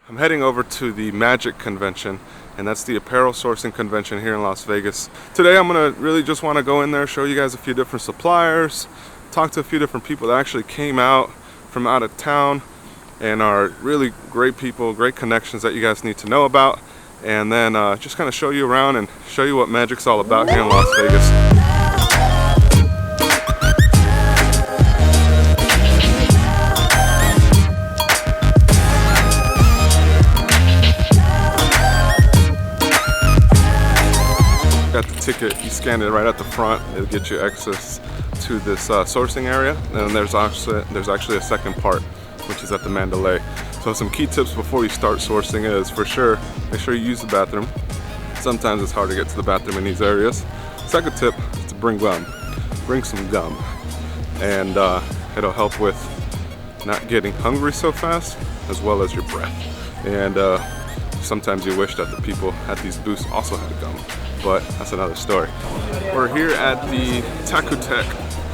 I'm heading over to the Magic convention, and that's the apparel sourcing convention here in Las Vegas. Today I'm gonna really just want to go in there, show you guys a few different suppliers, talk to a few different people that actually came out from out of town and are really great people, great connections that you guys need to know about, and then just kind of show you around and show you what Magic's all about here in Las Vegas. Got the ticket, you scan it right at the front, it'll get you access to this sourcing area, and there's actually a second part, which is at the Mandalay. So some key tips before you start sourcing is, for sure, make sure you use the bathroom. Sometimes it's hard to get to the bathroom in these areas. Second tip is to bring gum. Bring some gum, and it'll help with not getting hungry so fast, as well as your breath. And sometimes you wish that the people at these booths also had gum, but that's another story. We're here at the Tech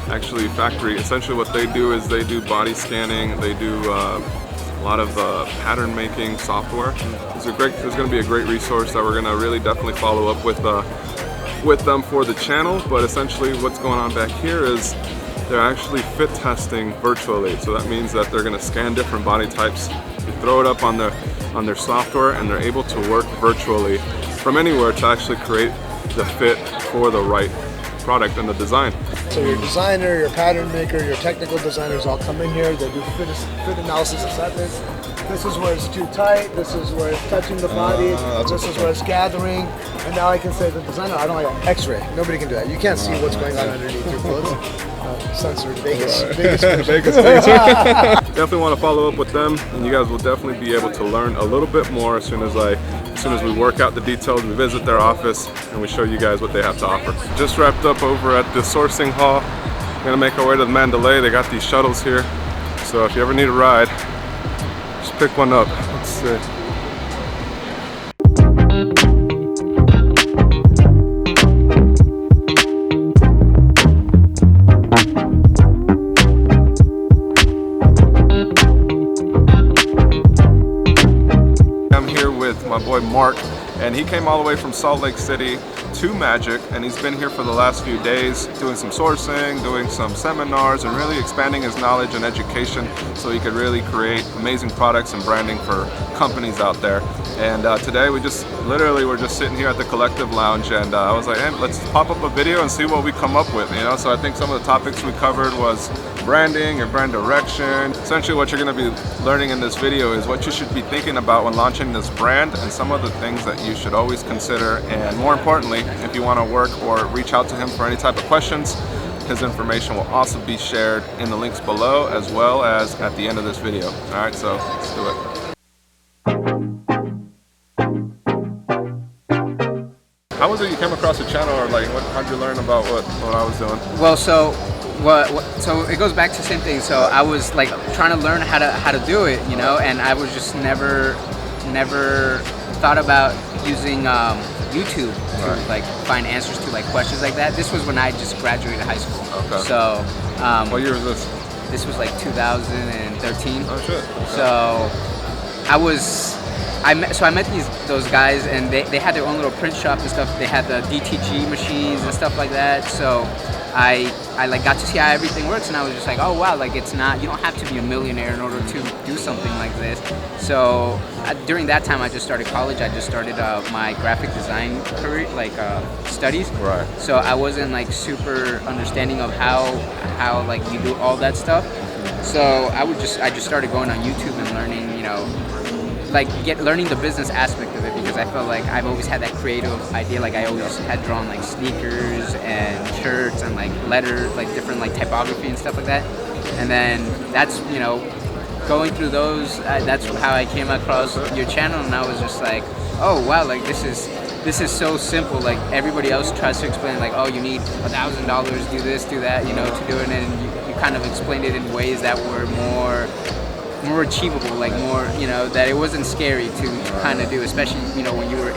actually factory. Essentially what they do is they do body scanning, they do a lot of pattern making software. It's going to be a great resource that we're going to really definitely follow up with them for the channel. But essentially what's going on back here is they're actually fit testing virtually. So that means that they're going to scan different body types, you throw it up on their software, and they're able to work virtually from anywhere to actually create the fit for the right product and the design. So your designer, your pattern maker, your technical designers all come in here, they do fit analysis assessments. This is where it's too tight, this is where it's touching the body, this is where it's gathering, and now I can say to the designer, I don't like an X-ray. Nobody can do that. You can't see what's going on underneath your clothes. Censored Vegas. Vegas. Definitely want to follow up with them, and you guys will definitely be able to learn a little bit more as soon as we work out the details, we visit their office, and we show you guys what they have to offer. Just wrapped up over at the sourcing hall. We're gonna make our way to the Mandalay. They got these shuttles here, so if you ever need a ride, just pick one up. Let's see. My boy Mark, and he came all the way from Salt Lake City to Magic, and he's been here for the last few days doing some sourcing, doing some seminars, and really expanding his knowledge and education so he could really create amazing products and branding for companies out there. And today we're just sitting here at the Collective Lounge, and I was like, hey, let's pop up a video and see what we come up with, you know? So I think some of the topics we covered was branding and brand direction. Essentially what you're going to be learning in this video is what you should be thinking about when launching this brand, and some of the things that you should always consider. And more importantly, if you want to work or reach out to him for any type of questions, his information will also be shared in the links below, as well as at the end of this video. Alright, so let's do it. How was it you came across the channel, or like how'd you learn about what I was doing? Well, so it goes back to the same thing. So I was like trying to learn how to do it, you know, and I was just never thought about using YouTube to like find answers to like questions like that. This was when I just graduated high school. Okay. So what year was this? This was like 2013. Oh shit. Okay. So I met those guys, and they had their own little print shop and stuff. They had the DTG machines and stuff like that. So I like got to see how everything works, and I was just like, oh wow, like it's not, you don't have to be a millionaire in order to do something like this. So during that time I just started college. I just started my graphic design career, like studies. Right. So I wasn't like super understanding of how like you do all that stuff. So I just started going on YouTube and learning, you know, like learning the business aspect of it, because I felt like I've always had that creative idea. Like I always had drawn like sneakers and shirts and like letters, like different like typography and stuff like that. And then that's, you know, going through those, that's how I came across your channel, and I was just like, oh wow, like this is so simple. Like everybody else tries to explain like, oh, you need $1,000, do this, do that, you know, to do it, and you kind of explained it in ways that were more achievable, like more, you know, that it wasn't scary to kind of do, especially, you know, when you're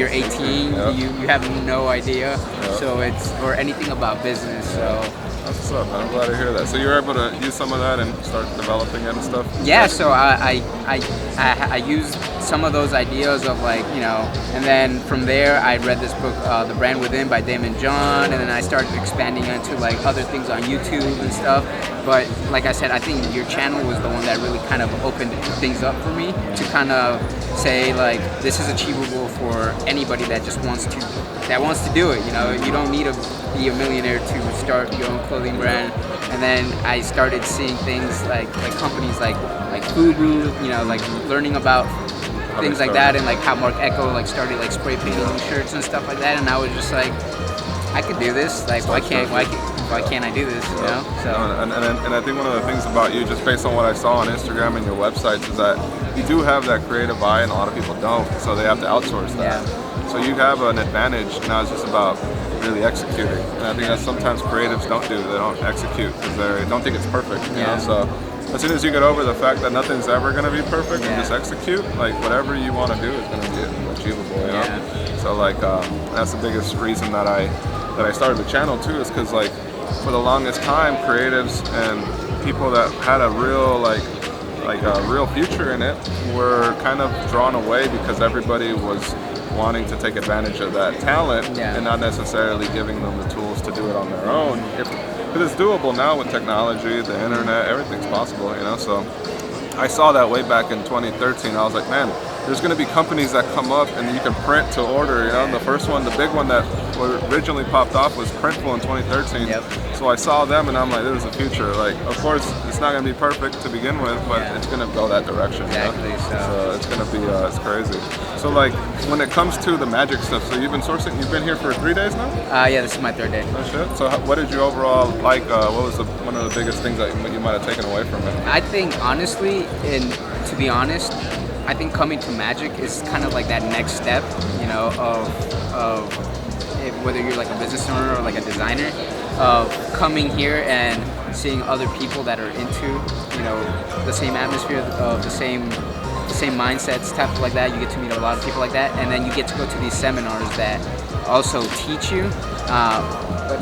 18, you have no idea. So it's, or anything about business. So That's what's up, man. I'm glad to hear that. So you were able to use some of that and start developing it and stuff? Yeah, so I used some of those ideas of like, you know, and then from there I read this book, The Brand Within by Damon John, and then I started expanding into like other things on YouTube and stuff. But like I said, I think your channel was the one that really kind of opened things up for me to kind of say like, this is achievable for anybody that just wants to do it. You know, you don't need to be a millionaire to start your own clothing brand. And then I started seeing things like companies like Fubu, you know, like learning about things like that, and like how Mark Echo like started like spray painting shirts and stuff like that. And I was just like, I could do this. Like, why can't I do this? You know. So and I think one of the things about you, just based on what I saw on Instagram and your websites, is that you do have that creative eye, and a lot of people don't. So they have to outsource that. Yeah. So you have an advantage. Now it's just about really executing. And I think that sometimes creatives don't do. They don't execute because they don't think it's perfect. You know? So as soon as you get over the fact that nothing's ever going to be perfect and just execute, like whatever you want to do is going to be achievable. You know? So like that's the biggest reason that I started the channel too, is because like for the longest time, creatives and people that had a real a real future in it were kind of drawn away because everybody was wanting to take advantage of that talent and not necessarily giving them the tools to do it on their own. Because it's doable now with technology, the internet, everything's possible, you know. So I saw that way back in 2013. I was like, man, there's going to be companies that come up and you can print to order, you know. And the first one, the big one that originally popped off was Printful in 2013. So I saw them and I'm like, this is the future. Like, of course, it's not going to be perfect to begin with, but it's going to go that direction. Exactly. You know? So it's going to be, it's crazy. So like, when it comes to the magic stuff, so you've been here for 3 days now? Yeah, this is my 3rd day. Oh shit. So what did you overall like? What was one of the biggest things that you might have taken away from it? I think honestly, to be honest, I think coming to magic is kind of like that next step, you know, of whether you're like a business owner or like a designer, of coming here and seeing other people that are into, you know, the same atmosphere, of the same mindsets, stuff like that. You get to meet a lot of people like that, and then you get to go to these seminars that also teach you,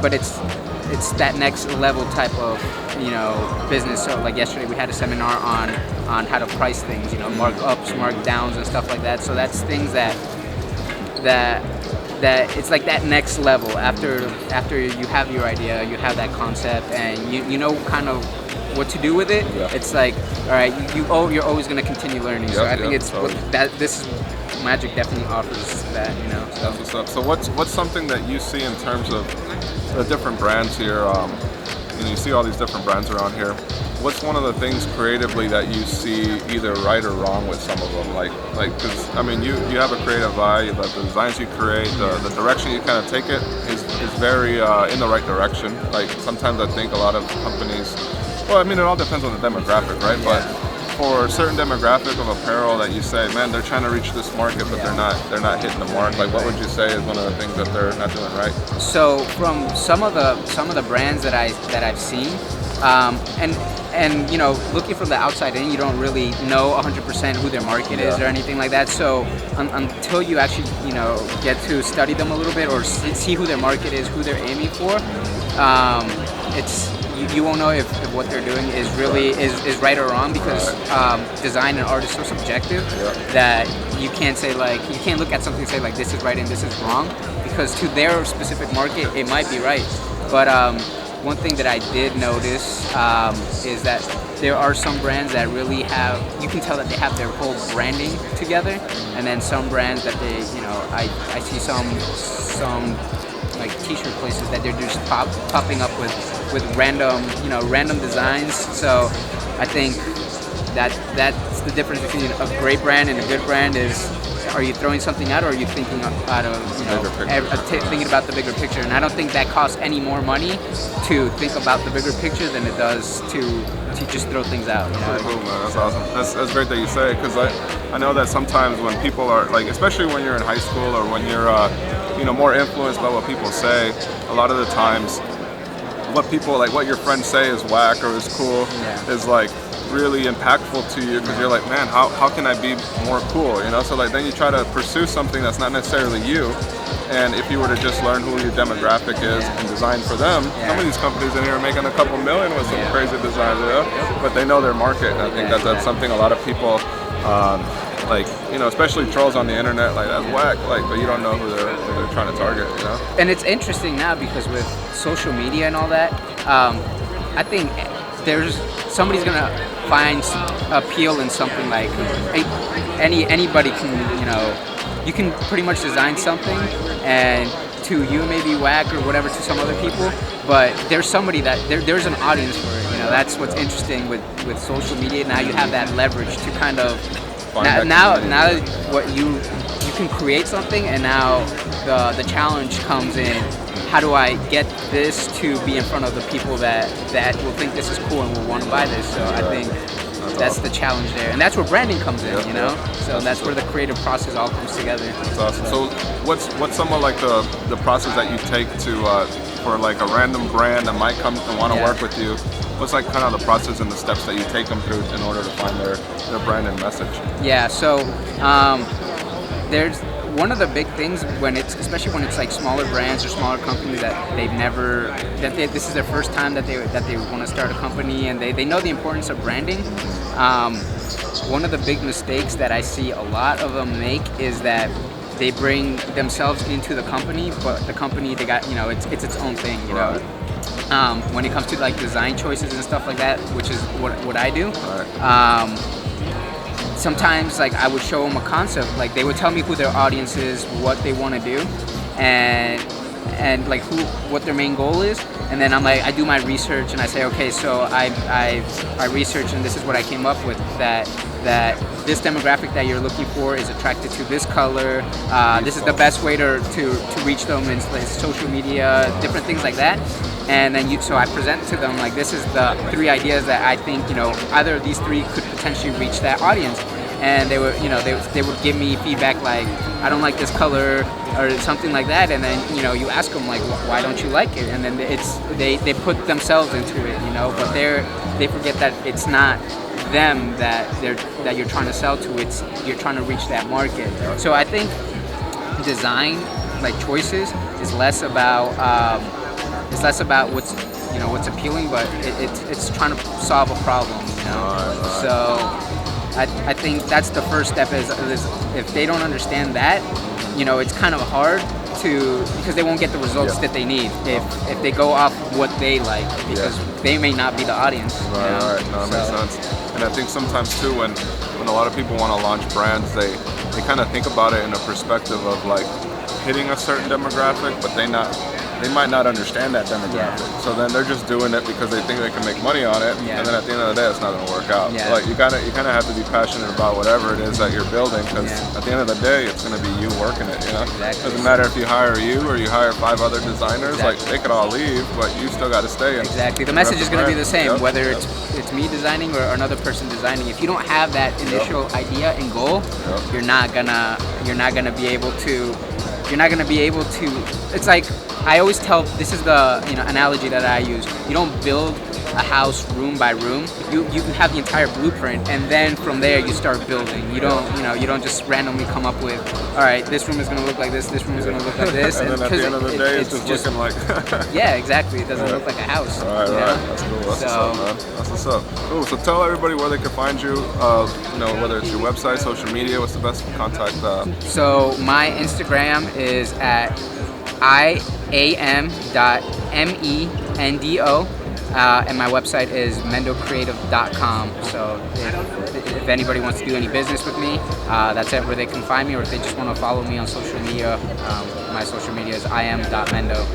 but it's that next level type of, you know, business. So like yesterday we had a seminar on how to price things, you know, markups, markdowns and stuff like that. So that's things that it's like that next level after you have your idea, you have that concept, and you know kind of what to do with it. It's like, all right, you're always going to continue learning. So I think it's this magic definitely offers that, you know. So. That's what's up. So what's something that you see in terms of the different brands here? You know, you see all these different brands around here. What's one of the things creatively that you see either right or wrong with some of them? Like, because I mean, you have a creative eye. The designs you create, the direction you kind of take it is very in the right direction. Like sometimes I think a lot of companies. Well, I mean, it all depends on the demographic, right? But for a certain demographic of apparel that you say, man, they're trying to reach this market, but they're not hitting the mark. Like, what would you say is one of the things that they're not doing right? So from some of the brands that I've seen, and you know, looking from the outside in, you don't really know 100% who their market is or anything like that. So until you actually, you know, get to study them a little bit or see who their market is, who they're aiming for, you won't know if what they're doing is really is right or wrong, because design and art is so subjective that you can't say like, you can't look at something and say like this is right and this is wrong, because to their specific market it might be right. But one thing that I did notice is that there are some brands that really have, you can tell that they have their whole branding together, and then some brands that they, you know, I see some like t-shirt places that they're just popping up with random designs. So I think that's the difference between a great brand and a good brand is, are you throwing something out, or are you thinking out of, you know, thinking about the bigger picture? And I don't think that costs any more money to think about the bigger picture than it does to just throw things out. You know? Pretty cool, man. That's awesome. That's great that you say it, because I know that sometimes when people are like, especially when you're in high school or when you're you know, more influenced by what people say, a lot of the times what your friends say is whack or is cool is like really impactful to you because you're like, man, how can I be more cool, you know? So like then you try to pursue something that's not necessarily you, and if you were to just learn who your demographic is and design for them, some of these companies in here are making a couple million with some crazy designs, you know? But they know their market, and I think that's something a lot of people, like, you know, especially trolls on the internet, like that's whack, like, but you don't know who they're trying to target, you know? And it's interesting now because with social media and all that, I think somebody's gonna find appeal in something like anybody can, you know, you can pretty much design something and to you maybe whack or whatever to some other people, but there's somebody that there's an audience for it, you know. That's what's interesting with social media. Now you have that leverage to kind of now what you can create something, and now the challenge comes in. How do I get this to be in front of the people that will think this is cool and will want to buy this? So I think that's the challenge there, and that's where branding comes in, you know. So that's where the creative process all comes together. That's awesome. So what's some of like the process that you take to for like a random brand that might come and want to work with you? What's like kind of the process and the steps that you take them through in order to find their brand and message? Yeah. So there's one of the big things especially when it's like smaller brands or smaller companies that this is their first time that they want to start a company, and they know the importance of branding. One of the big mistakes that I see a lot of them make is that they bring themselves into the company, but the company they got, you know, it's its own thing, you know. When it comes to like design choices and stuff like that, which is what I do. Sometimes like I would show them a concept, like they would tell me who their audience is, what they want to do, and like what their main goal is, and then I'm like, I do my research and I say, okay, so I researched and this is what I came up with, that this demographic that you're looking for is attracted to this color, this is the best way to reach them in like, social media, different things like that. And then so I present to them like, this is the 3 ideas that I think, you know, either of these 3 could potentially reach that audience. And they would, you know, they would give me feedback like, I don't like this color or something like that. And then, you know, you ask them like, why don't you like it? And then they put themselves into it, you know, but they forget that it's not them that you're trying to sell to. It's you're trying to reach that market. So I think design like choices is less about what's appealing, but it's trying to solve a problem, you know. So I think that's the first step is if they don't understand that, you know, it's kind of hard because they won't get the results that they need if they go off what they like, because they may not be the audience. Right. No, that makes sense. And I think sometimes too when a lot of people want to launch brands, they kind of think about it in a perspective of like hitting a certain demographic, but they might not understand that demographic. So then they're just doing it because they think they can make money on it, and then at the end of the day, it's not going to work out. So like you kind of have to be passionate about whatever it is that you're building, because at the end of the day, it's going to be you working it. You know, it doesn't matter if you hire you or you hire 5 other designers. Like they could all leave, but you still got to stay. Exactly. The message is going to be the same, whether it's me designing or another person designing. If you don't have that initial idea and goal, you're not gonna be able to. It's like I always tell, this is the analogy that I use. You don't build a house room by room. You have the entire blueprint, and then from there you start building. You don't just randomly come up with, all right, this room is going to look like this room is going to look like this. And then at the end of the day, it's just looking like. Yeah, exactly. It doesn't look like a house. Right. That's cool. That's what's up, man. That's what's up. Cool. So tell everybody where they can find you. Whether it's your website, social media. What's the best contact? So my Instagram is at iam.mendo. And my website is mendocreative.com. So if anybody wants to do any business with me, that's where they can find me. Or if they just want to follow me on social media, my social media is iam.mendo.